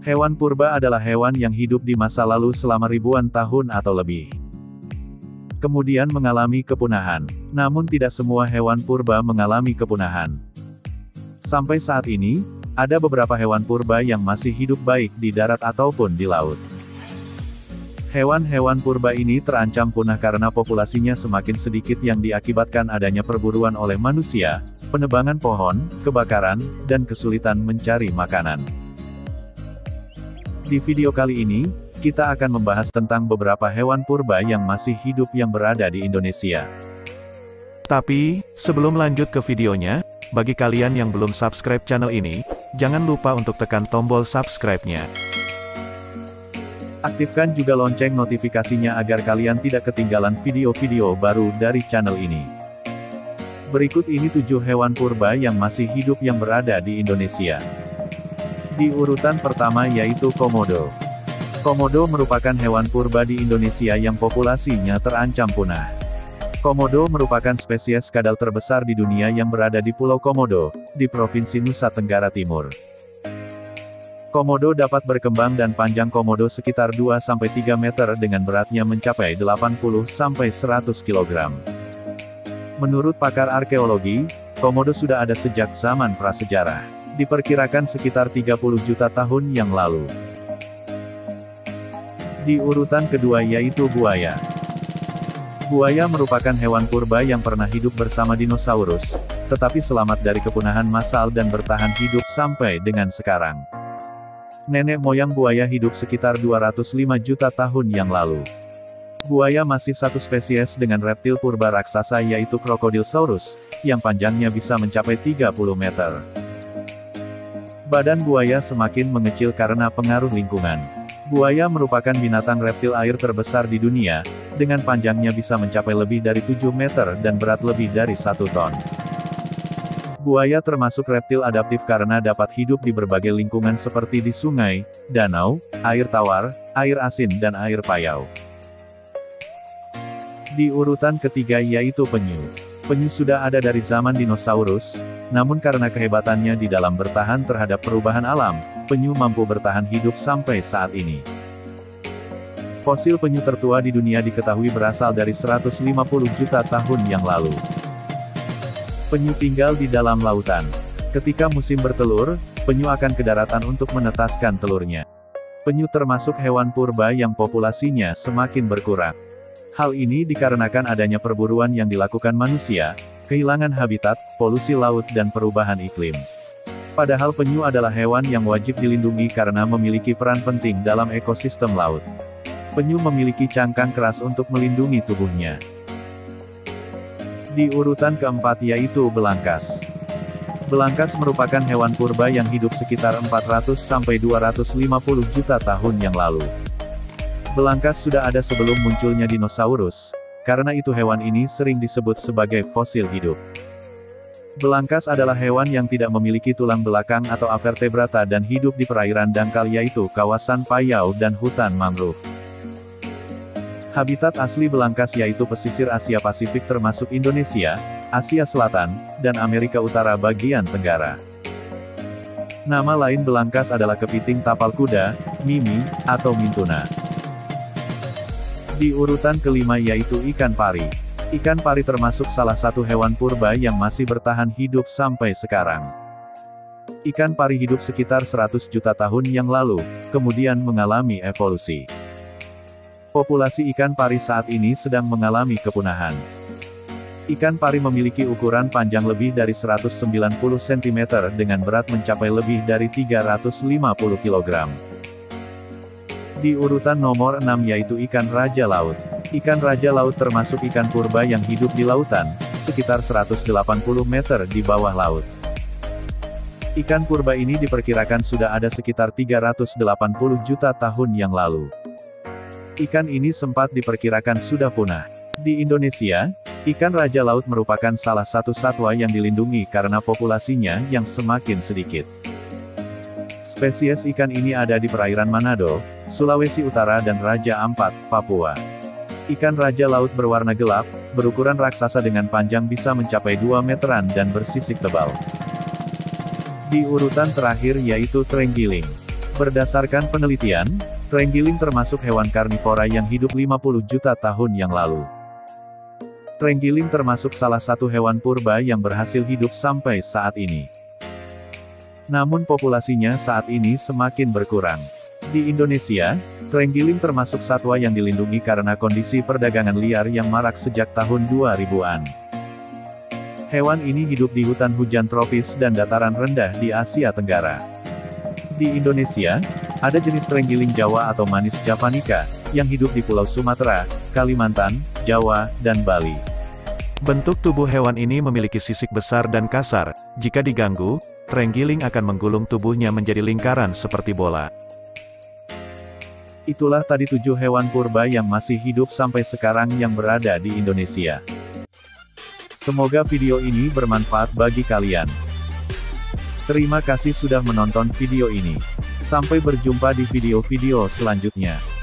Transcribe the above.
Hewan purba adalah hewan yang hidup di masa lalu selama ribuan tahun atau lebih. Kemudian mengalami kepunahan. Namun tidak semua hewan purba mengalami kepunahan. Sampai saat ini, ada beberapa hewan purba yang masih hidup baik di darat ataupun di laut. Hewan-hewan purba ini terancam punah karena populasinya semakin sedikit yang diakibatkan adanya perburuan oleh manusia, penebangan pohon, kebakaran, dan kesulitan mencari makanan. Di video kali ini, kita akan membahas tentang beberapa hewan purba yang masih hidup yang berada di Indonesia. Tapi, sebelum lanjut ke videonya, bagi kalian yang belum subscribe channel ini, jangan lupa untuk tekan tombol subscribe-nya. Aktifkan juga lonceng notifikasinya agar kalian tidak ketinggalan video-video baru dari channel ini. Berikut ini 7 hewan purba yang masih hidup yang berada di Indonesia. Di urutan pertama yaitu komodo. Komodo merupakan hewan purba di Indonesia yang populasinya terancam punah. Komodo merupakan spesies kadal terbesar di dunia yang berada di Pulau Komodo, di Provinsi Nusa Tenggara Timur. Komodo dapat berkembang dan panjang komodo sekitar 2-3 meter dengan beratnya mencapai 80-100 kg. Menurut pakar arkeologi, komodo sudah ada sejak zaman prasejarah. Diperkirakan sekitar 30 juta tahun yang lalu. Di urutan kedua yaitu buaya. Buaya merupakan hewan purba yang pernah hidup bersama dinosaurus, tetapi selamat dari kepunahan massal dan bertahan hidup sampai dengan sekarang. Nenek moyang buaya hidup sekitar 205 juta tahun yang lalu. Buaya masih satu spesies dengan reptil purba raksasa yaitu Crocodylsaurus, yang panjangnya bisa mencapai 30 meter. Badan buaya semakin mengecil karena pengaruh lingkungan. Buaya merupakan binatang reptil air terbesar di dunia, dengan panjangnya bisa mencapai lebih dari 7 meter dan berat lebih dari 1 ton. Buaya termasuk reptil adaptif karena dapat hidup di berbagai lingkungan seperti di sungai, danau, air tawar, air asin dan air payau. Di urutan ketiga yaitu penyu. Penyu sudah ada dari zaman dinosaurus, namun karena kehebatannya di dalam bertahan terhadap perubahan alam, penyu mampu bertahan hidup sampai saat ini. Fosil penyu tertua di dunia diketahui berasal dari 150 juta tahun yang lalu. Penyu tinggal di dalam lautan. Ketika musim bertelur, penyu akan ke daratan untuk menetaskan telurnya. Penyu termasuk hewan purba yang populasinya semakin berkurang. Hal ini dikarenakan adanya perburuan yang dilakukan manusia, kehilangan habitat, polusi laut dan perubahan iklim. Padahal penyu adalah hewan yang wajib dilindungi karena memiliki peran penting dalam ekosistem laut. Penyu memiliki cangkang keras untuk melindungi tubuhnya. Di urutan keempat yaitu belangkas. Belangkas merupakan hewan purba yang hidup sekitar 400-250 juta tahun yang lalu. Belangkas sudah ada sebelum munculnya dinosaurus, karena itu hewan ini sering disebut sebagai fosil hidup. Belangkas adalah hewan yang tidak memiliki tulang belakang atau avertebrata dan hidup di perairan dangkal yaitu kawasan payau dan hutan mangrove. Habitat asli belangkas yaitu pesisir Asia Pasifik termasuk Indonesia, Asia Selatan, dan Amerika Utara bagian tenggara. Nama lain belangkas adalah kepiting tapal kuda, mimi, atau mintuna. Di urutan kelima yaitu ikan pari. Ikan pari termasuk salah satu hewan purba yang masih bertahan hidup sampai sekarang. Ikan pari hidup sekitar 100 juta tahun yang lalu, kemudian mengalami evolusi. Populasi ikan pari saat ini sedang mengalami kepunahan. Ikan pari memiliki ukuran panjang lebih dari 190 cm dengan berat mencapai lebih dari 350 kg. Di urutan nomor 6 yaitu ikan raja laut. Ikan raja laut termasuk ikan purba yang hidup di lautan, sekitar 180 meter di bawah laut. Ikan purba ini diperkirakan sudah ada sekitar 380 juta tahun yang lalu. Ikan ini sempat diperkirakan sudah punah. Di Indonesia, ikan raja laut merupakan salah satu satwa yang dilindungi karena populasinya yang semakin sedikit. Spesies ikan ini ada di perairan Manado, Sulawesi Utara dan Raja Ampat, Papua. Ikan raja laut berwarna gelap, berukuran raksasa dengan panjang bisa mencapai 2 meteran dan bersisik tebal. Di urutan terakhir yaitu terenggiling. Berdasarkan penelitian, terenggiling termasuk hewan karnivora yang hidup 50 juta tahun yang lalu. Terenggiling termasuk salah satu hewan purba yang berhasil hidup sampai saat ini. Namun populasinya saat ini semakin berkurang. Di Indonesia, terenggiling termasuk satwa yang dilindungi karena kondisi perdagangan liar yang marak sejak tahun 2000-an. Hewan ini hidup di hutan hujan tropis dan dataran rendah di Asia Tenggara. Di Indonesia, ada jenis terenggiling Jawa atau Manis javanica, yang hidup di Pulau Sumatera, Kalimantan, Jawa, dan Bali. Bentuk tubuh hewan ini memiliki sisik besar dan kasar. Jika diganggu, terenggiling akan menggulung tubuhnya menjadi lingkaran seperti bola. Itulah tadi 7 hewan purba yang masih hidup sampai sekarang yang berada di Indonesia. Semoga video ini bermanfaat bagi kalian. Terima kasih sudah menonton video ini. Sampai berjumpa di video-video selanjutnya.